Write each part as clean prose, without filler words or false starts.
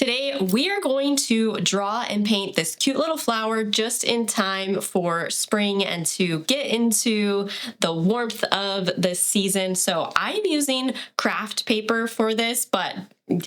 Today, we are going to draw and paint this cute little flower just in time for spring and to get into the warmth of the season. So I'm using craft paper for this, but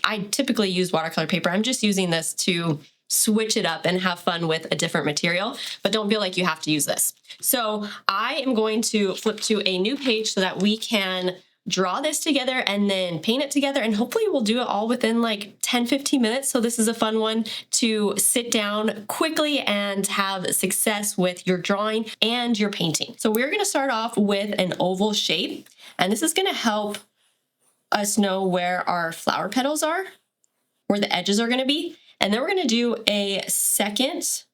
I typically use watercolor paper. I'm just using this to switch it up and have fun with a different material, but don't feel like you have to use this. So I am going to flip to a new page so that we can draw this together and then paint it together, and hopefully we'll do it all within like 10-15 minutes. So this is a fun one to sit down quickly and have success with your drawing and your painting. So we're going to start off with an oval shape, and this is going to help us know where our flower petals are, where the edges are going to be. And then we're going to do a second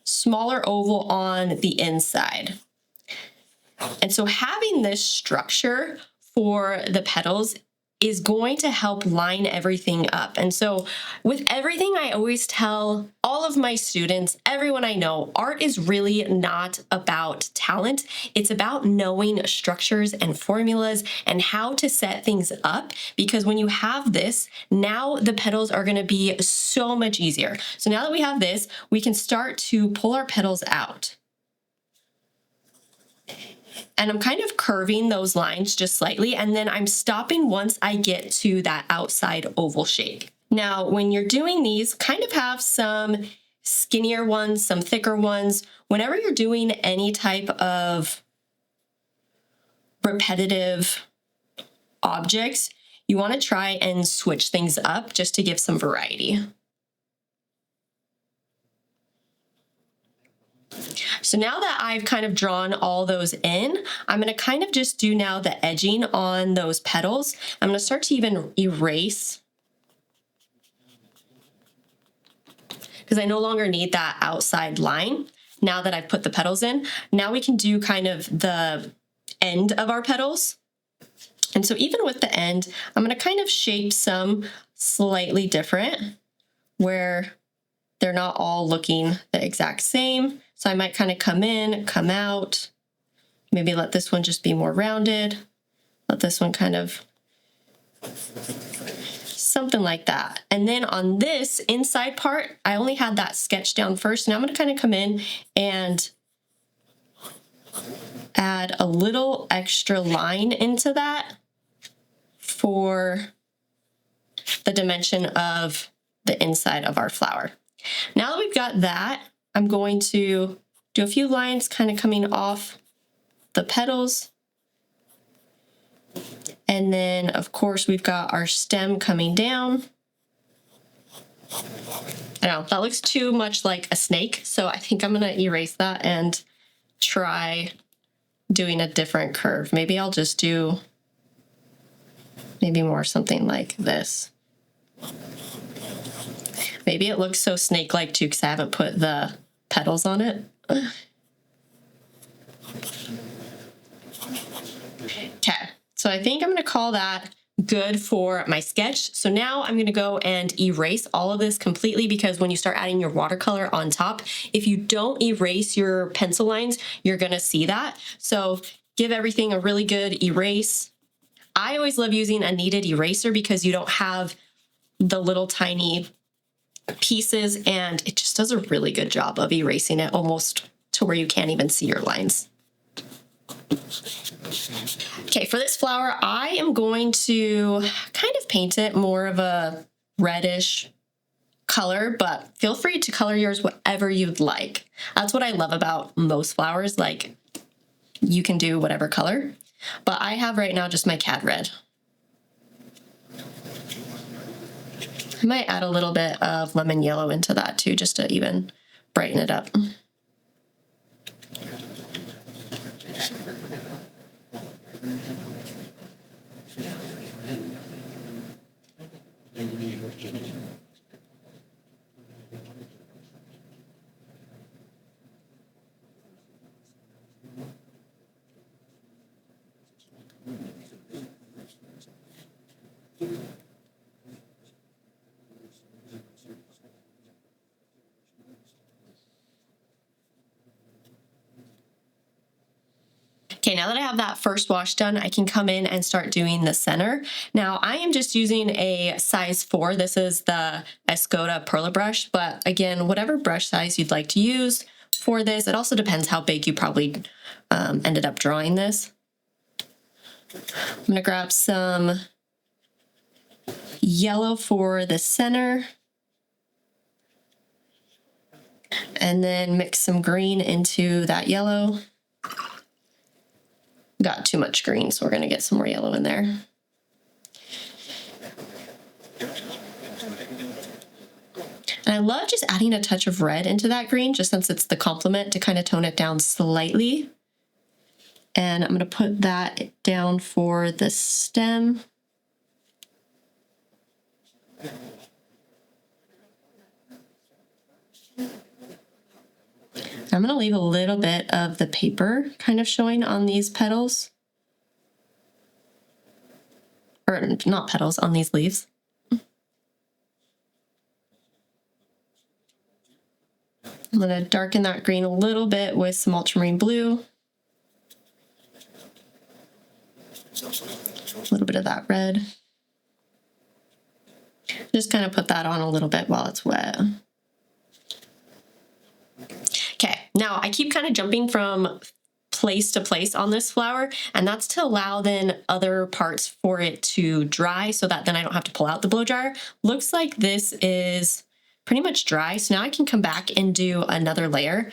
smaller oval on the inside. And so having this structure for the petals is going to help line everything up. And so with everything, I always tell all of my students, everyone I know, art is really not about talent. It's about knowing structures and formulas and how to set things up, because when you have this, now the petals are going to be so much easier. So now that we have this, we can start to pull our petals out. And I'm kind of curving those lines just slightly, and then I'm stopping once I get to that outside oval shape. Now, when you're doing these, kind of have some skinnier ones, some thicker ones. Whenever you're doing any type of repetitive objects, you want to try and switch things up just to give some variety. So now that I've kind of drawn all those in, I'm going to kind of just do now the edging on those petals. I'm going to start to even erase, because I no longer need that outside line now that I've put the petals in. Now we can do kind of the end of our petals. And so even with the end, I'm going to kind of shape some slightly different where they're not all looking the exact same. So I might kind of come in, come out, maybe let this one just be more rounded, let this one kind of something like that. And then on this inside part, I only had that sketched down first. Now I'm going to kind of come in and add a little extra line into that for the dimension of the inside of our flower. Now that we've got that, I'm going to do a few lines kind of coming off the petals. And then, of course, we've got our stem coming down. I know, that looks too much like a snake, so I think I'm going to erase that and try doing a different curve. Maybe I'll just do maybe more something like this. Maybe it looks so snake-like too because I haven't put the petals on it. Okay, so I think I'm going to call that good for my sketch. So now I'm going to go and erase all of this completely, because when you start adding your watercolor on top, if you don't erase your pencil lines, you're going to see that. So give everything a really good erase. I always love using a kneaded eraser because you don't have the little tiny pieces, and it just does a really good job of erasing it almost to where you can't even see your lines. Okay, for this flower, I am going to kind of paint it more of a reddish color, but feel free to color yours whatever you'd like. That's what I love about most flowers, like you can do whatever color, but I have right now just my cad red. I might add a little bit of lemon yellow into that too, just to even brighten it up. Okay, now that I have that first wash done, I can come in and start doing the center. Now I am just using a size 4. This is the Escoda Perla brush, but again, whatever brush size you'd like to use for this. It also depends how big you probably ended up drawing this. I'm gonna grab some yellow for the center, and then mix some green into that yellow. Got too much green, so we're gonna get some more yellow in there. And I love just adding a touch of red into that green, just since it's the complement, to kind of tone it down slightly. And I'm gonna put that down for the stem. I'm gonna leave a little bit of the paper kind of showing on these petals. Or not petals, on these leaves. I'm gonna darken that green a little bit with some ultramarine blue. A little bit of that red. Just kind of put that on a little bit while it's wet. Okay, now I keep kind of jumping from place to place on this flower, and that's to allow then other parts for it to dry so that then I don't have to pull out the blow dryer. Looks like this is pretty much dry, so now I can come back and do another layer.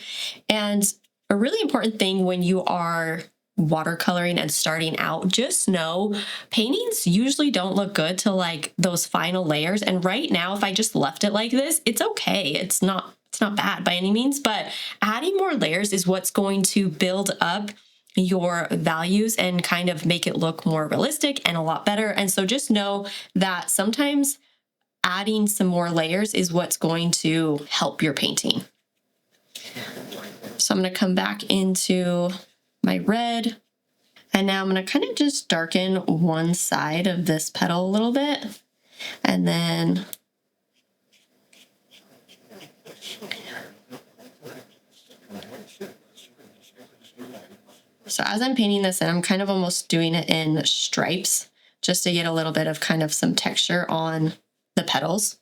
And a really important thing when you are watercoloring and starting out, just know paintings usually don't look good till like those final layers. And right now, if I just left it like this, it's okay. It's not bad by any means, but adding more layers is what's going to build up your values and kind of make it look more realistic and a lot better. And so just know that sometimes adding some more layers is what's going to help your painting. So I'm going to come back into my red, and now I'm going to kind of just darken one side of this petal a little bit, and then so as I'm painting this in, I'm kind of almost doing it in stripes just to get a little bit of kind of some texture on the petals.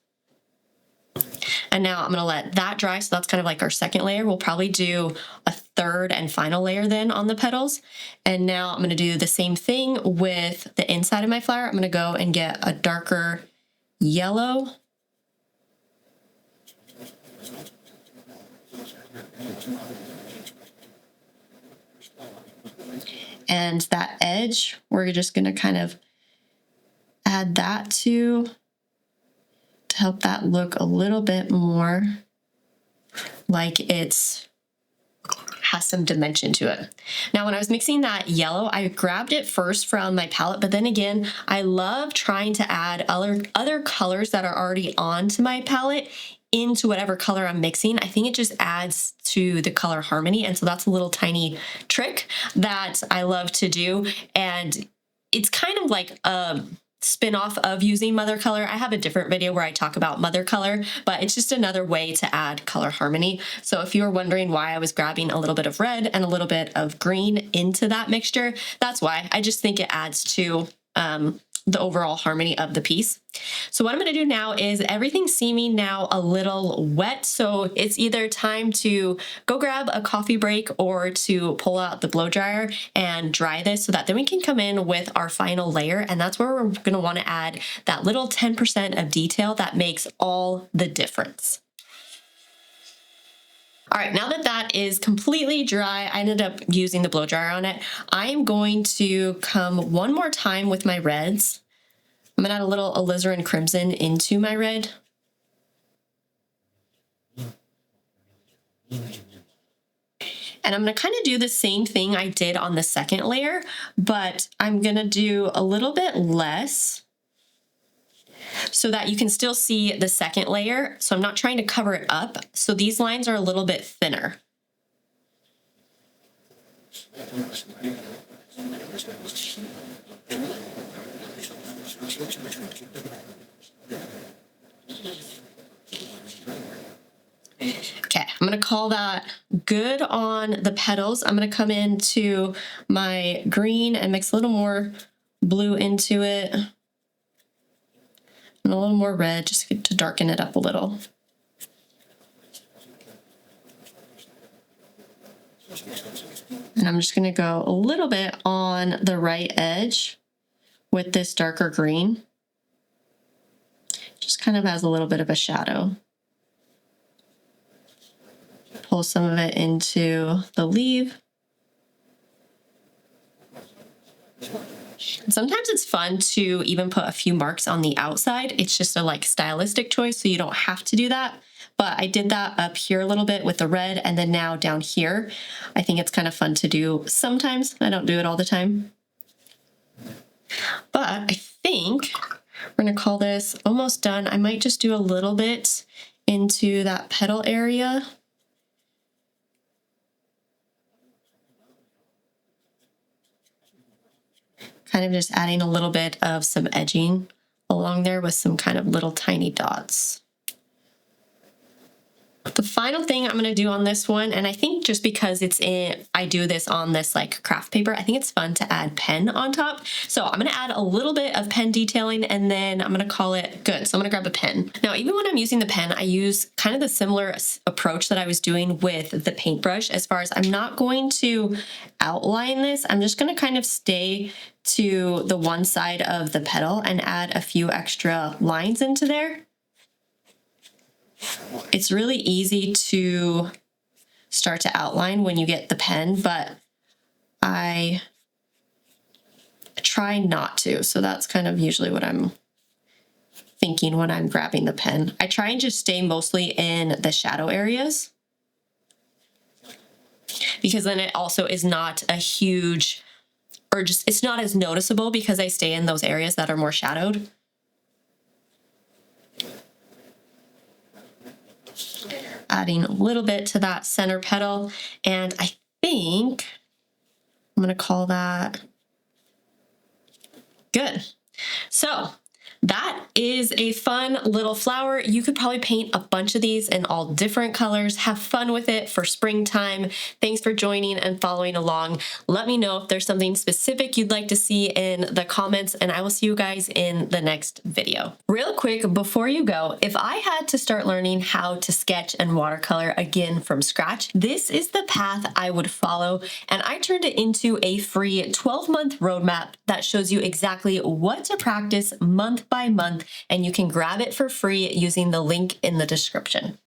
And now I'm going to let that dry. So that's kind of like our second layer. We'll probably do a third and final layer then on the petals. And now I'm going to do the same thing with the inside of my flower. I'm going to go and get a darker yellow. And that edge, we're just going to kind of add that to help that look a little bit more like it's has some dimension to it. Now, when I was mixing that yellow, I grabbed it first from my palette, but then again, I love trying to add other colors that are already onto my palette into whatever color I'm mixing. I think it just adds to the color harmony. And so that's a little tiny trick that I love to do. And it's kind of like a spin-off of using mother color. I have a different video where I talk about mother color, but it's just another way to add color harmony. So if you were wondering why I was grabbing a little bit of red and a little bit of green into that mixture, that's why. I just think it adds to the overall harmony of the piece. So what I'm going to do now is everything's seeming now a little wet. So it's either time to go grab a coffee break or to pull out the blow dryer and dry this so that then we can come in with our final layer. And that's where we're going to want to add that little 10% of detail that makes all the difference. All right, now that that is completely dry, I ended up using the blow dryer on it. I am going to come one more time with my reds. I'm gonna add a little alizarin crimson into my red. And I'm gonna kind of do the same thing I did on the second layer, but I'm gonna do a little bit less so that you can still see the second layer. So I'm not trying to cover it up. So these lines are a little bit thinner. Okay, I'm gonna call that good on the petals. I'm gonna come into my green and mix a little more blue into it and a little more red just to darken it up a little. And I'm just gonna go a little bit on the right edge with this darker green. Just kind of has a little bit of a shadow. Pull some of it into the leaf. Sometimes it's fun to even put a few marks on the outside. It's just a like stylistic choice, so you don't have to do that. But I did that up here a little bit with the red, and then now down here. I think it's kind of fun to do sometimes. I don't do it all the time. But I think we're gonna call this almost done. I might just do a little bit into that petal area. Kind of just adding a little bit of some edging along there with some kind of little tiny dots. The final thing I'm gonna do on this one, and I think just because I do this on this like craft paper, I think it's fun to add pen on top. So I'm gonna add a little bit of pen detailing and then I'm gonna call it good. So I'm gonna grab a pen. Now, even when I'm using the pen, I use kind of the similar approach that I was doing with the paintbrush as far as I'm not going to outline this. I'm just gonna kind of stay to the one side of the petal and add a few extra lines into there. It's really easy to start to outline when you get the pen, but I try not to. So that's kind of usually what I'm thinking when I'm grabbing the pen. I try and just stay mostly in the shadow areas because then it also is not a huge, or just it's not as noticeable because I stay in those areas that are more shadowed. Adding a little bit to that center petal, and I think I'm gonna call that good. So that is a fun little flower. You could probably paint a bunch of these in all different colors. Have fun with it for springtime. Thanks for joining and following along. Let me know if there's something specific you'd like to see in the comments, and I will see you guys in the next video. Real quick, before you go, if I had to start learning how to sketch and watercolor again from scratch, this is the path I would follow, and I turned it into a free 12-month roadmap that shows you exactly what to practice month by month, and you can grab it for free using the link in the description.